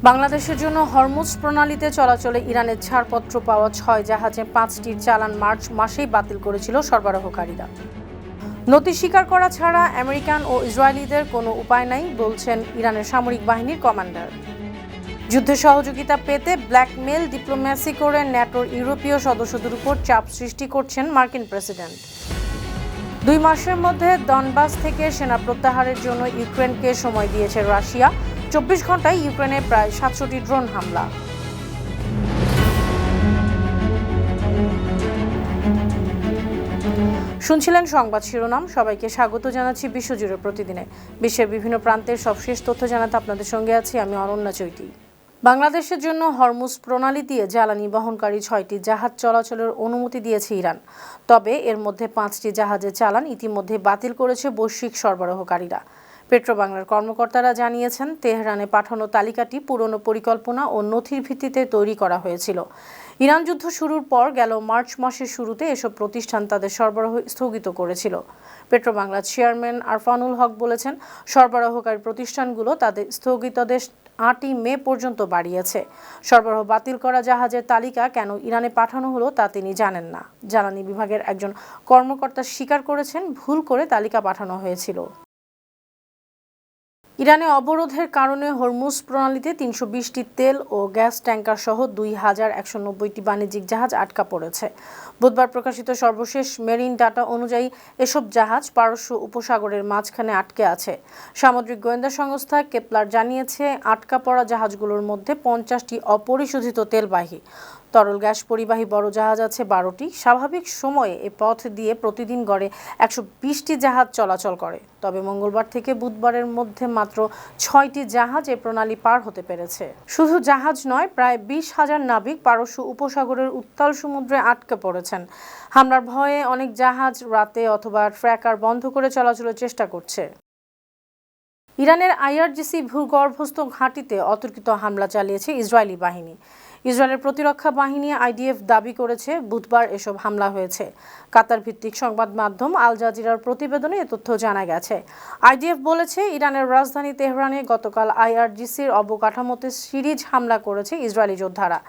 বাংলাদেশের জন্য হরমুজ প্রণালীতে চলাচলে ইরানের ছাড়পত্র পাওয়া ৬ জাহাজে ৫টির চালান মার্চ মাসেই বাতিল করেছিল সরবরাহকারীরা। নথি স্বীকার করা ছাড়া আমেরিকান ও ইসরায়েলিদের কোনো উপায় নাই বলছেন ইরানের সামরিক বাহিনীর কমান্ডার। যুদ্ধে সহযোগিতা পেতে ব্ল্যাকমেল ডিপ্লোম্যাসি করে ন্যাটোর ইউরোপীয় সদস্যদের উপর চাপ সৃষ্টি করছেন মার্কিন প্রেসিডেন্ট। ২ মাসের মধ্যে ডনবাস থেকে সেনা প্রত্যাহারের জন্য ইউক্রেনকে সময় দিয়েছে রাশিয়া। ২৪ ঘন্টায় ইউক্রেনে প্রায় ৭০০টি ড্রোন হামলা। শুনছিলেন সংবাদ শিরোনাম। সবাইকে স্বাগত জানাচ্ছি বিশ্বজুড়ে প্রতিদিনে বিশ্বের বিভিন্ন প্রান্তের সবশেষ তথ্য জানাতে আপনাদের সঙ্গে আছি আমি অনন্যা চৈতি। বাংলাদেশের জন্য হরমুজ প্রণালী দিয়ে জ্বালানি বহনকারী ৬টি জাহাজ চলাচলের অনুমতি দিয়েছে ইরান। তবে এর মধ্যে ৫টি জাহাজের চালান ইতিমধ্যে বাতিল করেছে বৈশ্বিক সরবরাহকারীরা। পেট্রোবাংলার কর্মকর্তারা জানিয়েছেন, তেহরানে পাঠানো তালিকাটি পুরনো পরিকল্পনা ও নথির ভিত্তিতে তৈরি করা হয়েছিল। ইরান যুদ্ধ শুরুর পর গেল মার্চ মাসের শুরুতে এসব প্রতিষ্ঠান তাদের সরবরাহ স্থগিত করেছিল। পেট্রোবাংলার চেয়ারম্যান আরফানুল হক বলেছেন, সরবরাহকারী প্রতিষ্ঠানগুলো তাদের স্থগিতাদেশ ৮ই মে পর্যন্ত বাড়িয়েছে। সরবরাহ বাতিল করা জাহাজের তালিকা কেন ইরানে পাঠানো হলো তা তিনি জানেন না। জ্বালানি বিভাগের একজন কর্মকর্তা স্বীকার করেছেন, ভুল করে তালিকা পাঠানো হয়েছিল। ইরানে অবরোধের কারণে হরমুজ প্রণালীতে ৩২০টি তেল ও গ্যাস ট্যাঙ্কার সহ ২,১৯০টি বাণিজ্যিক জাহাজ আটকা পড়েছে। বুধবার প্রকাশিত সর্বশেষ মেরিন ডাটা অনুযায়ী এসব জাহাজ পারস্য উপসাগরের মাঝখানে আটকে আছে। সামুদ্রিক গোয়েন্দা সংস্থা কেপলার জানিয়েছে, আটকা পড়া জাহাজগুলোর মধ্যে ৫০টি অপরিশোধিত তেলবাহী তরল গ্যাস পরিবাহী বড় জাহাজ আছে ১২টি। স্বাভাবিক সময়ে এ পথ দিয়ে প্রতিদিন গড়ে ১২০টি জাহাজ চলাচল করে। তবে মঙ্গলবার থেকে বুধবারের মধ্যে মাত্র ৬টি জাহাজ এ প্রণালী পার হতে পেরেছে। শুধু জাহাজ নয়, প্রায় ২০,০০০ নাবিক পারস্য উপসাগরের উত্তাল সমুদ্রে আটকে পড়েছেন। হামলার ভয়ে অনেক জাহাজ রাতে অথবা ট্র্যাকার বন্ধ করে চলাচলের চেষ্টা করছে। ইরানের আইআরজিসি ভূগর্ভস্থ ঘাঁটিতে অতর্কিত হামলা চালিয়েছে ইসরায়েলি বাহিনী। ইসরায়েলের প্রতিরক্ষা বাহিনী আইডিএফ দাবি করেছে, বুধবার এসব হামলা হয়েছে। কাতার ভিত্তিক সংবাদ মাধ্যম আল জাজিরার প্রতিবেদনে এ তথ্য জানা গেছে। আইডিএফ বলেছে, ইরানের রাজধানী তেহরানে গতকাল আইআরজিসির অবকাঠামোতে সিরিজ হামলা করেছে ইসরায়েলি যোদ্ধারা।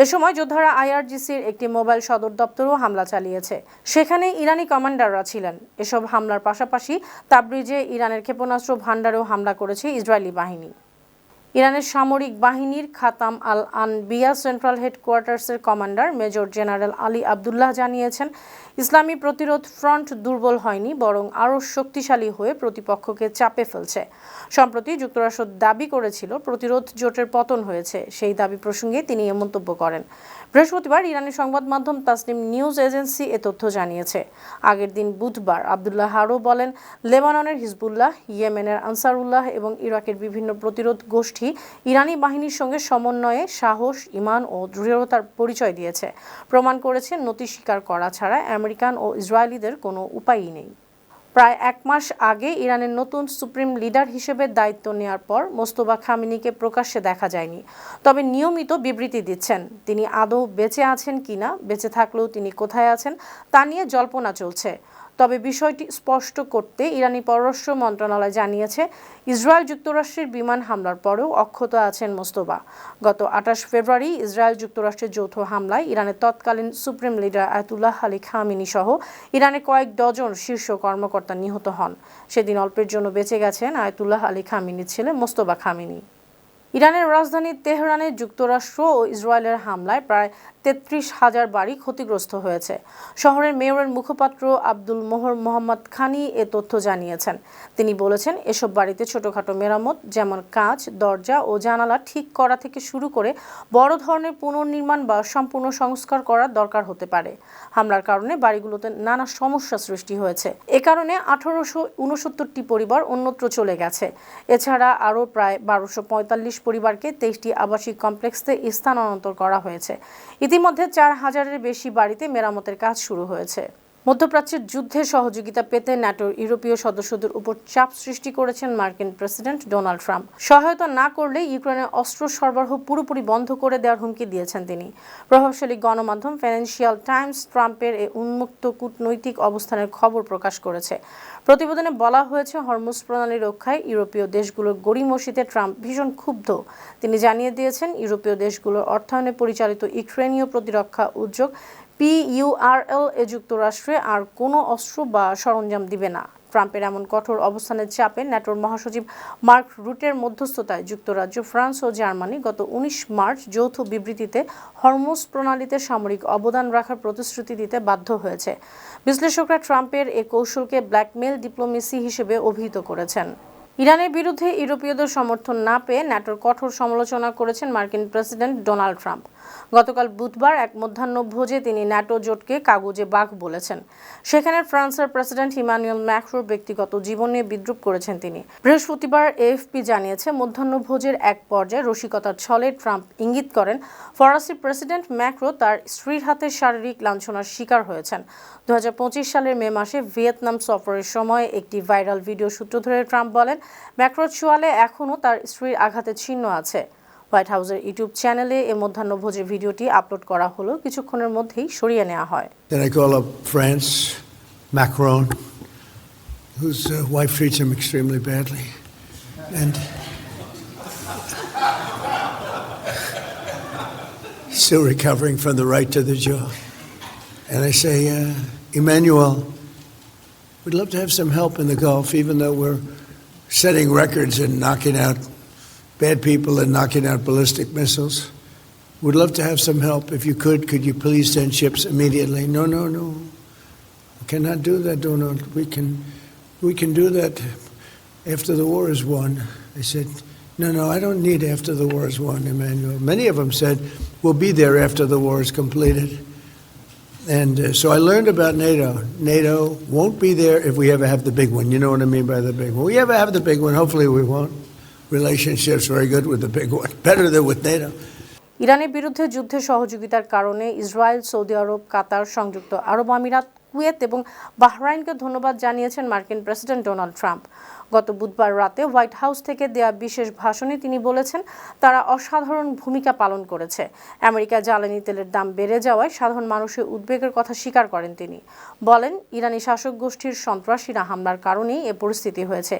এ সময় যোদ্ধারা আইআরজিসির একটি মোবাইল সদর দপ্তরেও হামলা চালিয়েছে। সেখানে ইরানি কমান্ডাররা ছিলেন। এসব হামলার পাশাপাশি তাবরিজে ইরানের ক্ষেপণাস্ত্র ভান্ডারেও হামলা করেছে ইসরায়েলি বাহিনী। ইরানের সামরিক বাহিনীর খাতাম আল আনবিয়া সেন্ট্রাল হেডকোয়ার্টার্সের commander major general Ali Abdullah জানিয়েছেন, ইসলামী প্রতিরোধ ফ্রন্ট দুর্বল হয়নি, বরং আরও শক্তিশালী হয়ে প্রতিপক্ষকে চাপে ফেলছে। সম্প্রতি যুক্তরাষ্ট্র দাবি করেছিল প্রতিরোধ জোটের পতন হয়েছে। সেই দাবি প্রসঙ্গে তিনি এ মন্তব্য করেন। বৃহস্পতিবার ইরানের সংবাদ মাধ্যম তাসনিম নিউজ এজেন্সি এ তথ্য জানিয়েছে। আগের দিন বুধবার আবদুল্লাহ আরও বলেন, লেবাননের হিজবুল্লাহ, ইয়েমেনের আনসারুল্লাহ এবং ইরাকের বিভিন্ন প্রতিরোধ গোষ্ঠী ইরানি বাহিনীর সঙ্গে সমন্বয়ে সাহস, ঈমান ও দৃঢ়তার পরিচয় দিয়েছে। প্রমাণ করেছে নথি স্বীকার করা ছাড়া আমেরিকান ও ইসরায়েলিদের কোনো উপায়ই নেই। প্রায় ১ মাস আগে ইরানের নতুন সুপ্রিম লিডার হিসেবে দায়িত্ব নেওয়ার পর মোস্তফা খামেনিকে প্রকাশ্যে দেখা যায়নি। তবে নিয়মিত বিবৃতি দিচ্ছেন। তিনি আদৌ বেঁচে আছেন কিনা, বেঁচে থাকলেও তিনি কোথায় আছেন তা নিয়ে জল্পনা চলছে। তবে বিষয়টি স্পষ্ট করতে ইরানি পররাষ্ট্র মন্ত্রণালয় জানিয়েছে, ইসরায়েল যুক্তরাষ্ট্রের বিমান হামলার পরেও অক্ষত আছেন মোস্তফা। গত ২৮ ফেব্রুয়ারি ইসরায়েল যুক্তরাষ্ট্রের যৌথ হামলায় ইরানের তৎকালীন supreme leader Ayatollah Ali Khamenei সহ ইরানের কয়েক ডজন শীর্ষ কর্মকর্তা নিহত হন। সেদিন অল্পের জন্য বেঁচে গেছেন আয়াতুল্লাহ আলী খামেনির ছেলে মোস্তফা খামেনি। ইরানের রাজধানী তেহরানে যুক্তরাষ্ট্র ও ইসরায়েলের হামলায় প্রায় ৩৩,০০০ বাড়ি ক্ষতিগ্রস্ত হয়েছে। শহরের মেয়রের মুখপাত্র আব্দুল মোহর মোহাম্মদ খানি এ তথ্য জানিয়েছেন। তিনি বলেছেন, এসব বাড়িতে ছোটখাটো মেরামত, যেমন কাঁচ, দরজা ও জানালা ঠিক করা থেকে শুরু করে বড় ধরনের পুনর্নির্মাণ বা সম্পূর্ণ সংস্কার করার দরকার হতে পারে। হামলার কারণে বাড়িগুলোতে নানা সমস্যা সৃষ্টি হয়েছে। এ কারণে ১৮৬৯টি পরিবার অন্যত্র চলে গেছে। এছাড়া আরও প্রায় ১২৪৫ পরিবারকে ২৩টি আবাসিক কমপ্লেক্সে স্থানান্তর করা হয়েছে। ইতিমধ্যে ৪,০০০-এর বেশি বাড়িতে মেরামতের কাজ শুরু হয়েছে। মধ্যপ্রাচ্যের যুদ্ধে সহযোগিতা পেতে ন্যাটোর ইউরোপীয় সদস্যদের উপর চাপ সৃষ্টি করেছেন মার্কিন প্রেসিডেন্ট ডোনাল্ড ট্রাম্প। সহায়তা না করলে ইউক্রেনের অস্ত্র সরবরাহ পুরোপুরি বন্ধ করে দেওয়ার হুমকি দিয়েছেন তিনি। প্রভাবশালী গণমাধ্যম ফিনান্সিয়াল টাইমস ট্রাম্পের এই উন্মুক্ত কূটনৈতিক অবস্থানের খবর প্রকাশ করেছে। প্রতিবেদনে বলা হয়েছে, হরমুজ প্রণালী রক্ষায় ইউরোপীয় দেশগুলোর গড়িমসিতে ট্রাম্প ভীষণ ক্ষুব্ধ। তিনি জানিয়ে দিয়েছেন, ইউরোপীয় দেশগুলোর অর্থায়নে পরিচালিত ইউক্রেনীয় প্রতিরক্ষা উদ্যোগ PURL এ যুক্তরাষ্ট্রে আর কোনো অস্ত্র বা সরঞ্জাম দিবে না। ট্রাম্পের এমন কঠোর অবস্থানের চাপে ন্যাটোর মহাসচিব মার্ক রুটের মধ্যস্থতায় যুক্তরাজ্য, ফ্রান্স ও জার্মানি গত 19 মার্চ যৌথ বিবৃতিতে হরমুজ প্রণালীতে সামরিক অবদান রাখার প্রতিশ্রুতি দিতে বাধ্য হয়েছে। বিশ্লেষকরা ট্রাম্পের এ কৌশলকে ব্ল্যাকমেল ডিপ্লোমেসি হিসেবে অভিহিত করেছেন। ইরানের বিরুদ্ধে ইউরোপীয়দের সমর্থন না পেয়ে ন্যাটোর কঠোর সমালোচনা করেছেন মার্কিন প্রেসিডেন্ট ডোনাল্ড ট্রাম্প। গতকাল বুধবার এক মধ্যাহ্নভোজে তিনি ন্যাটো জোটকে কাগুজে বাঘ বলেছেন। সেখানে ফ্রান্সের প্রেসিডেন্ট ইমানুয়েল ম্যাক্রোর ব্যক্তিগত জীবন নিয়ে বিদ্রূপ করেছেন তিনি। বৃহস্পতিবার AFP জানিয়েছে, মধ্যাহ্নভোজের এক পর্যায়ে রসিকতার ছলে ট্রাম্প ইঙ্গিত করেন ফরাসি প্রেসিডেন্ট ম্যাক্রো তার স্ত্রীর হাতে শারীরিক লাঞ্ছনার শিকার হয়েছেন। 2025 সালের মে মাসে ভিয়েতনাম সফরের সময় একটি ভাইরাল ভিডিও সূত্র ধরে ট্রাম্প বলেন, ম্যাক্রোর চোয়ালে এখনও তার স্ত্রীর আঘাতের চিহ্ন আছে। হোয়াইট হাউসের ইউটিউব চ্যানেলে এই মধ্যাহ্নভোজের ভিডিওটি আপলোড করা হলো, কিছুক্ষণের মধ্যেই সরিয়ে নেওয়া হয়। Then I call up France, Macron, whose wife treats him extremely badly, and still recovering from the right to the jaw. And I say, Emmanuel, we'd love to have some help in the Gulf, even though we're setting records and knocking out bad people and knocking out ballistic missiles. We'd love to have some help. If you could you please send ships immediately? No. We cannot do that, Donald. We can do that after the war is won. I said, no, I don't need after the war is won, Emmanuel. Many of them said, we'll be there after the war is completed. And so I learned about NATO. NATO won't be there if we ever have the big one. You know what I mean by the big one. We ever have the big one. Hopefully we won't. Relationships very good with the big one. Better than with NATO. ইরানের বিরুদ্ধে যুদ্ধে সহযোগিতার কারণে Israel, Saudi আরব, কাতার, সংযুক্ত আরব আমিরাত, Kuwait এবং বাহরাইনকে ধন্যবাদ জানিয়েছেন মার্কিন প্রেসিডেন্ট ডোনাল্ড ট্রাম্প। গত বুধবার রাতে হোয়াইট হাউস থেকে দেয়া বিশেষ ভাষণে তিনি বলেছেন, তারা অসাধারণ ভূমিকা পালন করেছে। আমেরিকা জ্বালানি তেলের দাম বেড়ে যাওয়ায় সাধারণ মানুষের উদ্বেগের কথা স্বীকার করেন তিনি। বলেন, ইরানি শাসক গোষ্ঠীর সন্ত্রাসীরা হামলার কারণেই এ পরিস্থিতি হয়েছে।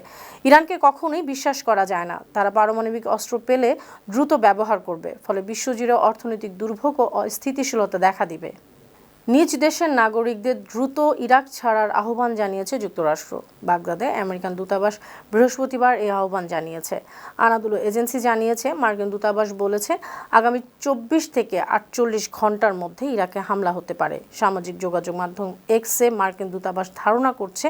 ইরানকে কখনোই বিশ্বাস করা যায় না। তারা পারমাণবিক অস্ত্র পেলে দ্রুত ব্যবহার করবে, ফলে বিশ্বজুড়ে অর্থনৈতিক দুর্ভোগ ও অস্থিতিশীলতা দেখা দিবে। নিজ দেশের নাগরিকদের দ্রুত ইরাক ছাড়ার আহ্বান জানিয়েছে যুক্তরাষ্ট্র। বাগদাদে আমেরিকান দূতাবাস বৃহস্পতিবার এই আহ্বান জানিয়েছে। আনাদুলু এজেন্সি জানিয়েছে, মার্কিন দূতাবাস বলেছে, আগামী 24 থেকে 48 ঘন্টার মধ্যে ইরাকে হামলা হতে পারে। সামাজিক যোগাযোগ মাধ্যম এক্সে মার্কিন দূতাবাস ধারণা করছে,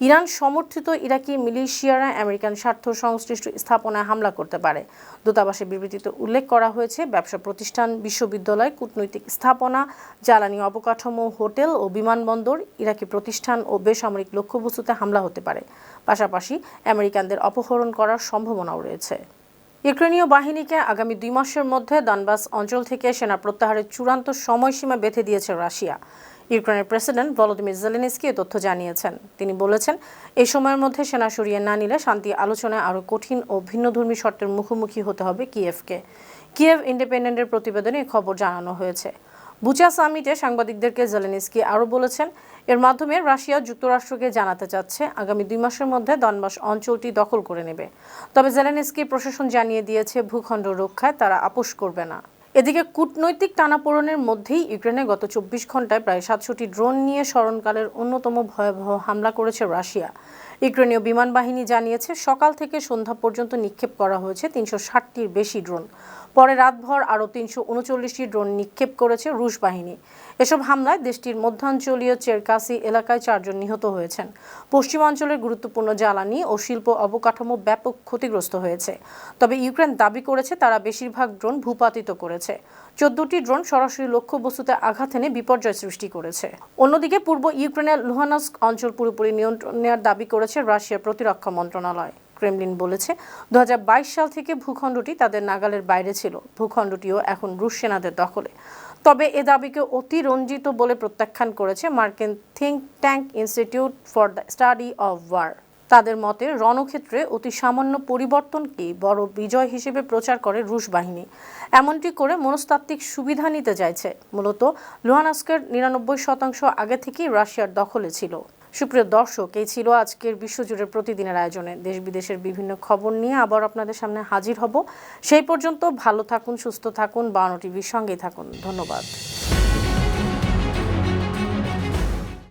ইরান সমর্থিত ইরাকি মিলিশিয়ারা আমেরিকান স্বার্থ সংশ্লিষ্ট স্থাপনায় হামলা করতে পারে। দূতাবাসের বিবৃতিতে উল্লেখ করা হয়েছে, ব্যবসা প্রতিষ্ঠান, বিশ্ববিদ্যালয়, কূটনৈতিক স্থাপনা, জ্বালানি অবকাঠামো, হোটেল ও বিমানবন্দর, ইরাকি প্রতিষ্ঠান ও বেসামরিক লক্ষ্যবস্তুতে হামলা হতে পারে। পাশাপাশি আমেরিকানদের অপহরণ করার সম্ভাবনাও রয়েছে। ইউক্রেনীয় বাহিনীকে আগামী 2 মাসের মধ্যে দনবাস অঞ্চল থেকে সেনা প্রত্যাহারের চূড়ান্ত সময়সীমা বেঁধে দিয়েছে রাশিয়া। ইউক্রেনের প্রেসিডেন্ট ভলোদিমির জেলেনস্কি এ তথ্য জানিয়েছেন। তিনি বলেছেন, এই সময়ের মধ্যে সেনা সরিয়ে না নিলে শান্তি আলোচনায় আরও কঠিন ও ভিন্নধর্মী শর্তের মুখোমুখি হতে হবে কিয়েভকে। কিয়েভ ইন্ডিপেন্ডেন্টের প্রতিবেদনে এই খবর জানানো হয়েছে। বুচা সামিটে সাংবাদিকদেরকে জেলেনস্কি আরও বলেছেন, এর মাধ্যমে রাশিয়া যুক্তরাষ্ট্রকে জানাতে চাচ্ছে আগামী 2 মাসের মধ্যে দনবাস অঞ্চলটি দখল করে নেবে। তবে জেলেনস্কি প্রশাসন জানিয়ে দিয়েছে, ভূখণ্ড রক্ষায় তারা আপোস করবে না। এদিকে কূটনৈতিক টানাপোড়েনের মধ্যেই ইউক্রেনে গত 24 ঘন্টায় প্রায় 700টি ড্রোন নিয়ে স্মরণকালের অন্যতম ভয়াবহ হামলা করেছে রাশিয়া। ইউক্রেনীয় বিমান বাহিনী জানিয়েছে, সকাল থেকে সন্ধ্যা পর্যন্ত নিক্ষেপ করা হয়েছে 360টির বেশি ড্রোন। পরে রাতভর আরও 339টি ড্রোন নিক্ষেপ করেছে রুশ বাহিনী। এসব হামলায় দেশটির মধ্যাঞ্চলীয় চেরকাসি এলাকায় 4 জন নিহত হয়েছেন। পশ্চিমাঞ্চলের গুরুত্বপূর্ণ জ্বালানি ও শিল্প অবকাঠামো ব্যাপক ক্ষতিগ্রস্ত হয়েছে। তবে ইউক্রেন দাবি করেছে, তারা বেশিরভাগ ড্রোন ভূপাতিত করেছে। 14টি ড্রোন সরাসরি লক্ষ্যবস্তুতে আঘাত এনে বিপর্যয় সৃষ্টি করেছে। অন্যদিকে পূর্ব ইউক্রেনের লুহানস্ক অঞ্চল পুরোপুরি নিয়ন্ত্রণ নেওয়ার দাবি করেছে রাশিয়ার প্রতিরক্ষা মন্ত্রণালয়। ক্রেমলিন বলেছে, 2022 সাল থেকে ভূখণ্ডটি তাদের নাগালের বাইরে ছিল। ভূখণ্ডটিও এখন রুশ সেনাদের দখলে। তবে এ দাবিকে অতিরঞ্জিত বলে প্রত্যাখ্যান করেছে মার্কিন think tank institute for the study of war. তাদের মতে রণক্ষেত্রে অতি সামান্য পরিবর্তনকেই বড় বিজয় হিসেবে প্রচার করে রুশ বাহিনী। এমনটি করে মনস্তাত্ত্বিক সুবিধা নিতে চাইছে। মূলত লুহানস্কের 99% আগে থেকেই রাশিয়ার দখলে ছিল। সুপ্রিয় দর্শক, এই ছিল আজকের বিশ্বজুড়ে প্রতিদিনের আয়োজনে। দেশ বিদেশের বিভিন্ন খবর নিয়ে আবার আপনাদের সামনে হাজির হব। সেই পর্যন্ত ভালো থাকুন, সুস্থ থাকুন, 52 টিভির সঙ্গেই থাকুন। ধন্যবাদ।